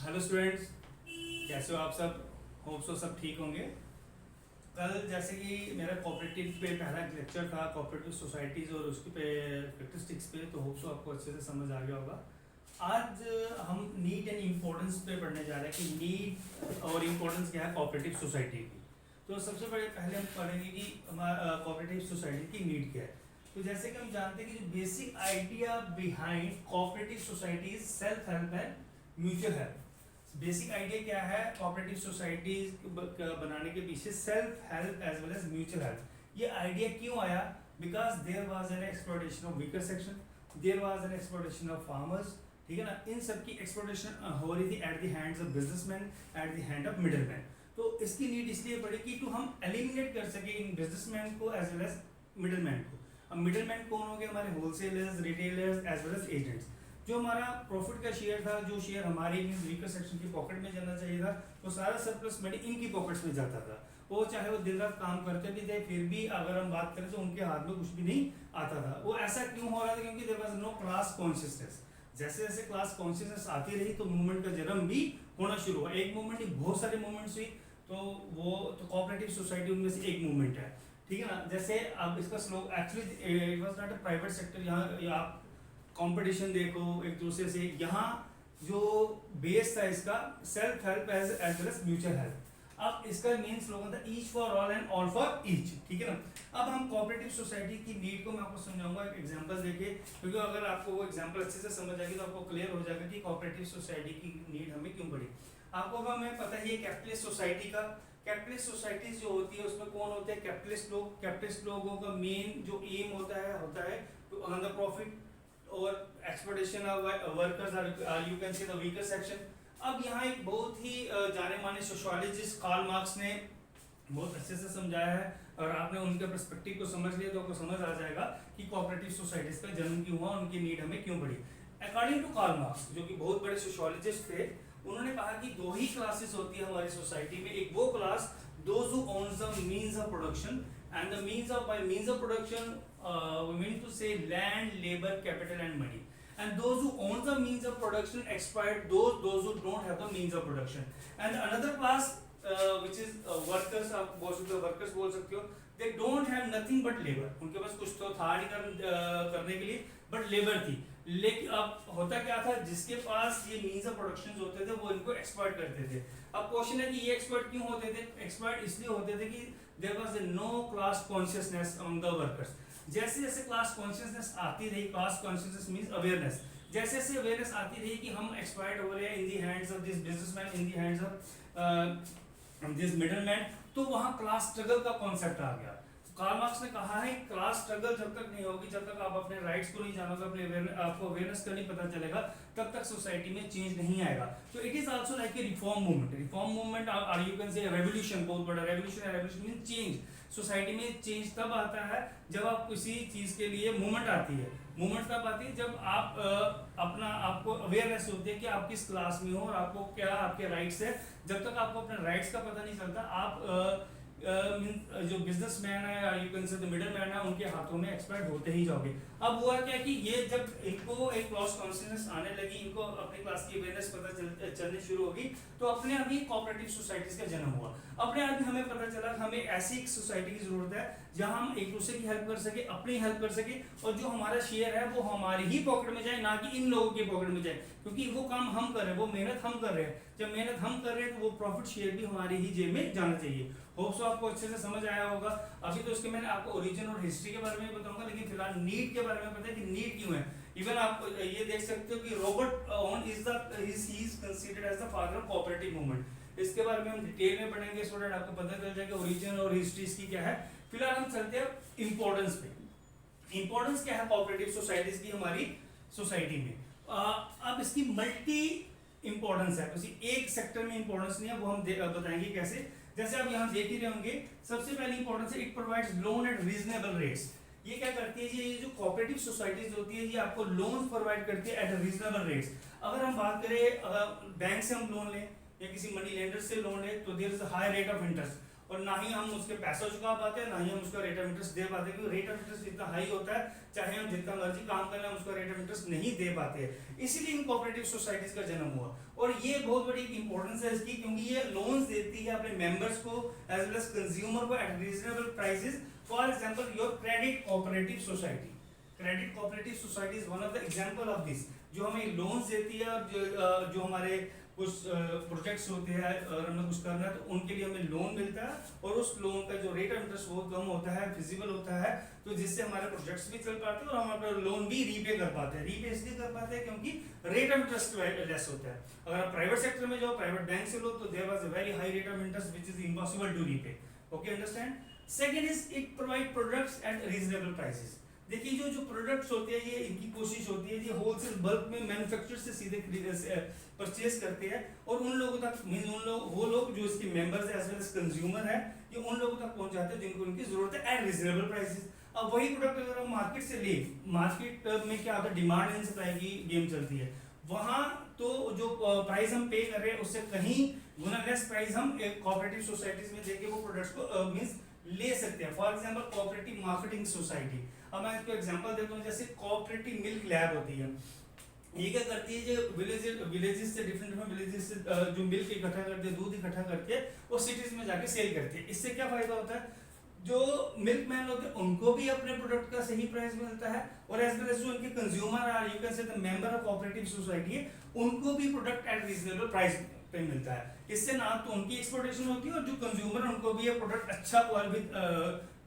Hello students, कैसे हो आप सब? होप सो सब ठीक होंगे। कल जैसे कि मेरा कोऑपरेटिव पे पहला लेक्चर था, कोऑपरेटिव सोसाइटीज़ और उसके पे स्टैटिस्टिक्स पे, तो होप सो आपको अच्छे से समझ आ गया होगा। आज हम नीड एंड इम्पोर्टेंस पे पढ़ने जा रहे हैं कि नीड और इम्पोर्टेंस क्या है कोऑपरेटिव सोसाइटी की। तो सबसे पहले हम पढ़ेंगे कि हमारा कोऑपरेटिव सोसाइटी की नीड क्या है। तो जैसे कि हम जानते हैं कि जो basic idea behind cooperative society self help है, म्यूचुअल हेल्प। बेसिक आइडिया क्या है कोऑपरेटिव सोसाइटीज बनाने के पीछे? Self help as well as mutual help. ये आइडिया क्यों आया? Because there was an exploitation of weaker section, there was an exploitation of farmers, ठीक है ना। इन सब की एक्सप्लॉयटेशन हो रही थी at the hands of businessman, at the hand of middleman. तो इसकी नीड इसलिए पड़ी कि टू हम एलिमिनेट कर सके इन बिजनेसमैन को एज वेल एज मिडलमैन को। अब मिडलमैन कौन हो गए? हमारे wholesalers, retailers as well as agents. जो हमारा प्रॉफिट का शेयर था, जो शेयर हमारी वीकर सेक्शन की पॉकेट में जाना चाहिए था, वो सारा सरप्लस मनी इनकी पॉकेट्स में जाता था। वो चाहे वो दिन रात काम करते भी थे, फिर भी अगर हम बात करें तो उनके हाथ में कुछ भी नहीं आता था। वो ऐसा क्यों हो रहा था? क्योंकि there was no class consciousness. जैसे जैसे क्लास कॉन्शियसनेस आती रही तो मूवमेंट का जन्म भी होना शुरू हुआ। एक मूवमेंट नहीं, बहुत सारे मूवमेंट्स हुई। तो वो तो कोऑपरेटिव सोसाइटी उनमें से एक मूवमेंट है, ठीक है ना। जैसे अब इसका slow actually it was not a private sector. यहाँ आप कंपटीशन देखो एक दूसरे से। यहाँ जो बेस था इसका self help as well as mutual help. अब इसका मेन स्लोगन था each for all and all for each, ठीक है ना। अब हम कोऑपरेटिव सोसाइटी की नीड को मैं आपको समझाऊंगा एक एग्जांपल देके, क्योंकि अगर आपको वो एग्जांपल अच्छे से समझ आएगी तो आपको क्लियर हो जाएगा कि कोऑपरेटिव सोसाइटी की नीड हमें क्यों पड़ी। आपको हमें पता ही है कैपिटलिस्ट सोसाइटी का। कैपिटलिस्ट सोसाइटीज जो होती है उसमें कौन होते हैं? कैपिटलिस्ट लोग। कैपिटलिस्ट लोगों का मेन जो एम होता है टू अर्न द प्रॉफिट और exploitation of workers or you can see the weaker section. अब यहाँ एक बहुत ही जाने माने सोशियोलॉजिस्ट कार्ल मार्क्स ने बहुत अच्छे से समझाया है, और आपने उनके पर्सपेक्टिव को समझ लिया तो आपको समझ आ जाएगा कि कोऑपरेटिव सोसाइटीज का जन्म क्यों हुआ, उनकी नीड हमें क्यों पड़ी। अकॉर्डिंग टू कार्ल मार्क्स, जो कि बहुत बड़े सोशियोलॉजिस्ट थे, उन्होंने कहा कि दो ही क्लासेस होती है हमारी सोसाइटी में। एक वो class those who owns the means of production, and the means of production we mean to say land, labor, capital and money, and those who own the means of production exploit those who don't have the means of production. And another class which is workers, आप बोल सकते हो workers बोल सकते हो, they don't have nothing but labor। उनके पास कुछ तो था नहीं करने के लिए, बट लेबर थी। लेकिन अब होता क्या था, जिसके पास ये मींस ऑफ प्रोडक्शन होते थे वो इनको एक्सप्लॉइट करते थे। अब क्वेश्चन है कि ये एक्सप्लॉइट क्यों होते थे? एक्सप्लॉइट इसलिए होते थे कि there was no class consciousness among the workers. जैसे जैसे क्लास कॉन्शियसनेस आती रही, क्लास कॉन्शियसनेस मींस अवेयरनेस, जैसे जैसे अवेयरनेस आती रही कि हम एक्सप्लॉइट हो रहे हैं in the hands of this businessman, in the hands of this middleman, तो वहां क्लास स्ट्रगल का कॉन्सेप्ट आ गया। कार्ल मार्क्स ने कहा है क्लास स्ट्रगल जब तक नहीं होगी, जब तक आप अपने राइट्स को नहीं जानोगे, अपने आपको अवेयरनेस का नहीं पता चलेगा, तब तक सोसाइटी में चेंज नहीं आएगा। तो it is also like a reform movement. Reform movement और यू कैन से रेवोल्यूशन, बहुत बड़ा रेवोल्यूशन है। Revolution mean change. सोसाइटी में चेंज तब आता है जब आप किसी चीज के लिए मूवमेंट आती है। मूवमेंट तब आती है जब आप अपना आपको अवेयरनेस होती है कि आप किस क्लास में हो और आपको क्या आपके राइट्स है। जब तक आपको अपने राइट्स का पता नहीं चलता, आप जो बिजनेसमैन है या you can say the middleman है, उनके हाथों में एक्सपर्ट होते ही जाओगे। अब हुआ क्या कि ये जब इनको एक क्लास कॉन्शियसनेस आने लगी, इनको अपनी क्लास की अवेयरनेस पता चलनी शुरू होगी, तो अपने आप ही कोऑपरेटिव सोसाइटीज का जन्म हुआ। अपने आप ही हमें पता चला कि हमें ऐसी एक सोसाइटी की जरूरत है जहां हम एक दूसरे की हेल्प कर सके, अपनी हेल्प कर सके, और जो हमारा शेयर है वो हमारी ही पॉकेट में जाए, ना कि इन लोगों की पॉकेट में जाए। क्योंकि वो काम हम कर रहे हैं, वो मेहनत हम कर रहे हैं। जब मेहनत हम कर रहे हैं तो वो प्रॉफिट शेयर भी हमारी ही जेब में जाना चाहिए। होप सो आपको अच्छे से समझ आया होगा। अभी तो इसके मैंने आपको ओरिजिन और हिस्ट्री के बारे में बताऊंगा, लेकिन फिलहाल नीड के बारे में पता है कि नीड क्यों है। इवन आप ये देख सकते हो कि Robert Owen is considered as the father of cooperative movement. इसके बारे में हम डिटेल में पढ़ेंगे सो दैट आपको पता चल जाएगा ओरिजिन और हिस्ट्री इसकी क्या है। फिलहाल हम चलते हैं इंपॉर्टेंस पे। इंपॉर्टेंस क्या है कोऑपरेटिव सोसाइटीज की हमारी सोसाइटी में? अब इसकी मल्टी इंपॉर्टेंस है, उसी एक सेक्टर में इंपॉर्टेंस नहीं है, वो हम बताएंगे कैसे। जैसे आप यहाँ देख ही रहे होंगे, सबसे पहली इंपॉर्टेंस है it provides loan eight reasonable rates. ये क्या करती है? ये जो कोऑपरेटिव सोसाइटीज होती है ये आपको लोन प्रोवाइड करती है एट रीजनेबल रेट्स। अगर हम बात करें बैंक से हम लोन लें या किसी मनी लेंडर से लोन लें तो there is a high rate of interest, और ना ही हम उसके पैसा चुका पाते हैं, ना ही हम उसका रेट ऑफ इंटरेस्ट दे पाते हैं, क्योंकि रेट ऑफ इंटरेस्ट इतना हाई होता है, चाहे हम जितना मर्जी काम करें हम उसका रेट ऑफ इंटरेस्ट नहीं दे पाते हैं। इसीलिए इन कोऑपरेटिव सोसाइटीज का जन्म हुआ, और ये बहुत बड़ी इंपॉर्टेंस है इसकी, क्योंकि ये लोन्स देती है अपने मेंबर्स को एज वेल एज कंज्यूमर को eight reasonable prices. For example your credit cooperative society, credit cooperative society is one of the example of this, जो हमें लोन्स देती है, और जो हमारे कुछ प्रोजेक्ट्स होते हैं और हमें कुछ करना है तो उनके लिए हमें लोन मिलता है, और उस लोन का जो रेट ऑफ इंटरेस्ट बहुत कम होता है, फिजिबल होता है, तो जिससे हमारे प्रोजेक्ट्स भी चल पाते हैं और हम अपना लोन भी रीपे कर पाते हैं। रीपे इसलिए कर पाते हैं क्योंकि रेट ऑफ इंटरेस्ट लेस होता है। अगर आप प्राइवेट सेक्टर में जाओ, प्राइवेट बैंक से लो, तो there was a very high rate of interest which is impossible to repay. Okay, understand. Second is it provide products at reasonable prices. देखिए जो प्रोडक्ट्स होते हैं, ये इनकी कोशिश होती है ये होलसेल बल्क में मैन्युफैक्चरर से सीधे परचेज करते हैं, और उन लोगों तक मींस वो लोग जो इसके मेंबर्स है एज वेल एज कंज्यूमर है, ये उन लोगों तक पहुंचाते हैं जिनको उनकी जरूरत है एट रीजनेबल प्राइसेस। अब वही प्रोडक्ट अगर हम मार्केट से ले, मार्केट में क्या होता है, डिमांड एंड सप्लाई की गेम चलती है, वहां तो जो प्राइस हम पे कर रहे हैं उससे कहीं गुना लेस प्राइस हम कोऑपरेटिव सोसाइटीज में देके वो प्रोडक्ट्स को मींस ले सकते हैं। For example cooperative marketing society, अब मैं इसको एग्जांपल देता हूँ, जैसे कोऑपरेटिव मिल्क लैब होती है, ये क्या करती है, जो विलेजेस से डिफरेंट विलेजेस से जो मिल्क इकट्ठा करती है, दूध इकट्ठा करके वो सिटीज में जाके सेल करती है। इससे क्या फायदा होता है, जो मिल्क मैन होते हैं उनको भी अपने प्रोडक्ट का सही प्राइस मिलता है, और एज वेल एज जो उनके consumer or you can say the member of cooperative society है, उनको भी प्रोडक्ट एट रीजनेबल प्राइस पे मिलता है। इससे ना तो उनकी एक्सपोर्टेशन होती है, और जो कंज्यूमर उनको भी ये प्रोडक्ट अच्छा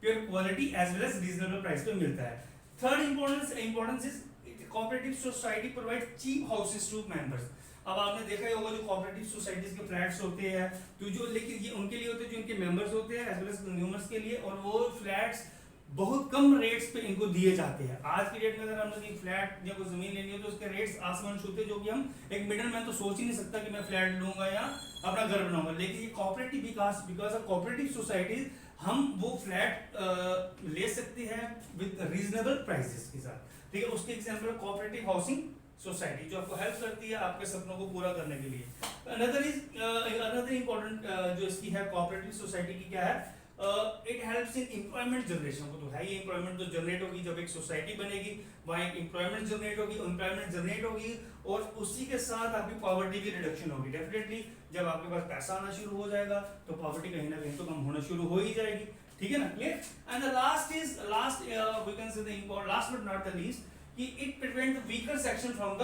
pure quality as well as reasonable price पे मिलता है। Third importance is cooperative society provide cheap houses to members. अब आपने देखा ही होगा जो कोऑपरेटिव सोसाइटीज के फ्लैट्स होते हैं, तो जो लेकिन ये उनके लिए होते हैं जो इनके मेंबर्स होते हैं एज वेल एज कंज्यूमर्स के लिए, और वो फ्लैट्स बहुत कम रेट्स पे इनको दिए जाते हैं। आज की डेट में अगर हमने एक फ्लैट या कोई जमीन लेनी हो तो उसके रेट्स आसमान छूते हैं, जो कि हम एक मिडिल मैन तो सोच ही नहीं सकता कि मैं फ्लैट लूंगा या अपना घर बनाऊंगा। लेकिन ये cooperative because of cooperative societies हम वो फ्लैट ले सकते हैं विद रीजनेबल प्राइसेस के साथ। ठीक है, उसके एग्जांपल कोऑपरेटिव हाउसिंग सोसाइटी जो आपको हेल्प करती है आपके सपनों को पूरा करने के लिए। अनदर इंपॉर्टेंट जो इसकी है कोऑपरेटिव सोसाइटी की क्या है, it helps in employment generation. को तो है ही, एम्प्लॉयमेंट तो जनरेट होगी जब एक सोसाइटी बनेगी, वहाँ एक एम्प्लॉयमेंट जनरेट होगी, और उसी के साथ आपकी पॉवर्टी की रिडक्शन होगी। डेफिनेटली जब आपके पास पैसा आना शुरू हो जाएगा तो पॉवर्टी कहीं ना कहीं तो कम होना शुरू हो ही जाएगी। ठीक है ना, clear. And the last we can say the important last but not the least कि it prevent the weaker section from the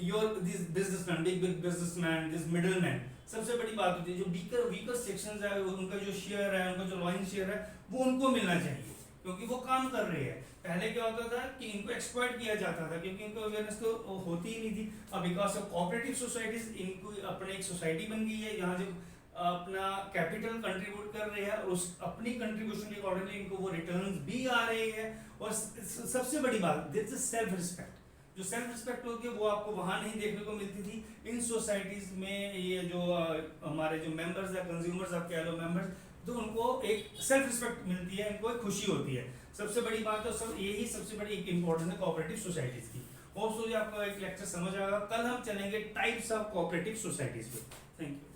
your this businessman, big businessman, this middleman. सबसे बड़ी बात होती है जो वीकर सेक्शंस है उनका जो शेयर है, उनका जो लॉइन शेयर है वो उनको मिलना चाहिए, क्योंकि वो काम कर रहे हैं। पहले क्या होता था कि इनको एक्सप्लॉइट किया जाता था, क्योंकि इनको अवेयरनेस तो होती ही नहीं थी। अब बिकॉज ऑफ कोऑपरेटिव सोसाइटीज इनको अपने एक सोसाइटी बन गई है, यहाँ जो अपना कैपिटल कंट्रीब्यूट कर रहे हैं, और उस अपनी कंट्रीब्यूशन के अकॉर्डिंगली इनको वो रिटर्न्स भी आ रहे हैं। और सबसे बड़ी बात दिस इज सेल्फ रिस्पेक्ट। जो सेल्फ रिस्पेक्ट होती है वो आपको वहां नहीं देखने को मिलती थी। इन सोसाइटीज में ये जो हमारे जो मेंबर्स है, कंज्यूमर्स आप कह लो मेंबर्स, तो उनको एक सेल्फ रिस्पेक्ट मिलती है, इनको एक खुशी होती है। सबसे बड़ी बात तो यही सबसे बड़ी एक इंपॉर्टेंस है कोऑपरेटिव सोसाइटीज की। होप सो आपको एक लेक्चर समझ आएगा। कल हम चलेंगे टाइप्स ऑफ कोऑपरेटिव सोसाइटीज पे। Thank you.